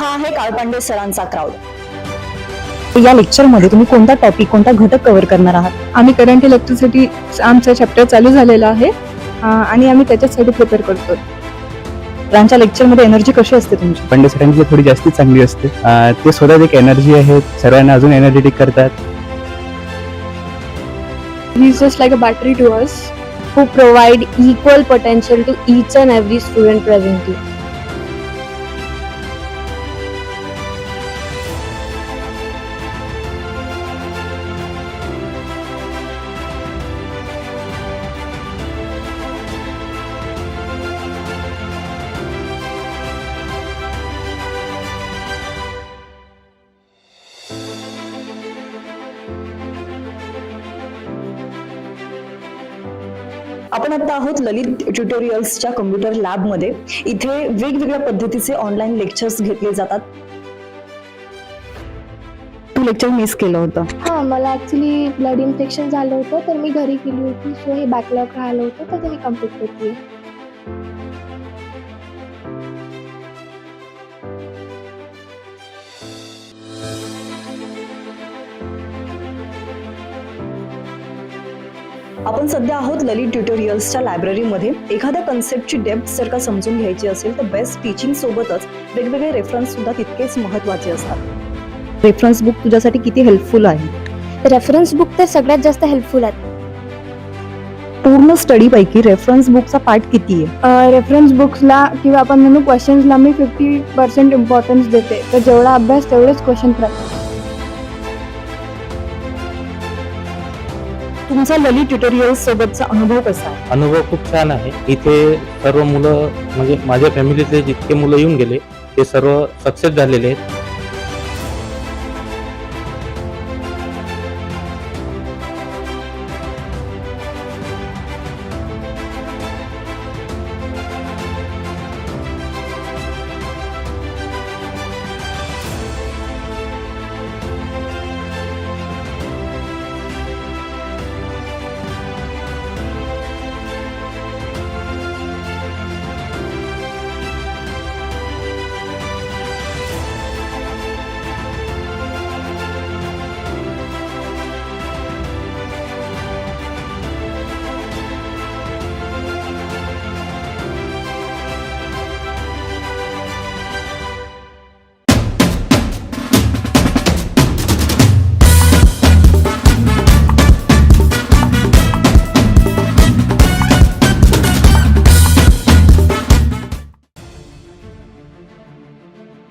हा आहे काळपांडे सरांचा क्राऊड. या लेक्चरमध्ये तुम्ही कोणता टॉपिक कोणता घटक कव्हर करणार आहात? आम्ही करंट इलेक्ट्रिसिटी आमचा चॅप्टर चालू झालेला आहे आणि आम्ही त्याच्यासाठी प्रिपेअर करतो. सरांच्या लेक्चरमध्ये एनर्जी कशी असते तुमची? पांडे सरांची थोडी जास्ती चांगली असते. ते स्वतः एक एनर्जी आहे, सर्वांना अजून एनर्जेटिक करतात. He is just like a battery to us who provide equal potential to each and every student present here. आपण आता आहोत ललित ट्युटोरियल्सच्या कम्प्युटर लॅब मध्ये. इथे वेगवेगळ्या पद्धतीचे ऑनलाईन लेक्चर्स घेतले जातात. तू लेक्चर मिस केलं होतं. हां, मला ॲक्च्युली ब्लड इन्फेक्शन झालं होतं, तर मी घरी गेली होती. सो हे बॅकलॉग राहिलं होतं, तर ते मी कम्प्लीट करते. आपण सध्या आहोत ललित ट्युटोरियल्सच्या लायब्ररीमध्ये. एखाद्या कन्सेप्टची डेप्थ जर का समजून घ्यायची असेल तर बेस्ट टीचिंग सोबतच वेगवेगळे रेफरन्स सुद्धा तितकेच महत्त्वाचे असतात. रेफरन्स बुक तुझ्यासाठी किती हेल्पफुल आहे? रेफरन्स बुक तर सगळ्यात जास्त हेल्पफुल आहेत. पूर्ण स्टडी पैकी रेफरन्स बुकचा पार्ट किती आहे? रेफरन्स बुक्सला किंवा आपण म्हणू क्वेश्चन्सला मी 50% इम्पॉर्टन्स देते. तर जेवढा अभ्यास तेवढेच क्वेश्चन प्रॅक्टिस. तुमचा ललित ट्युटोरियल्स सोबतचा अनुभव कसा आहे? अनुभव खूप छान आहे. इथे सर्व मुलं म्हणजे माझ्या फॅमिलीतले जितके मुलं येऊन गेले ते सर्व सक्सेस झालेले आहेत.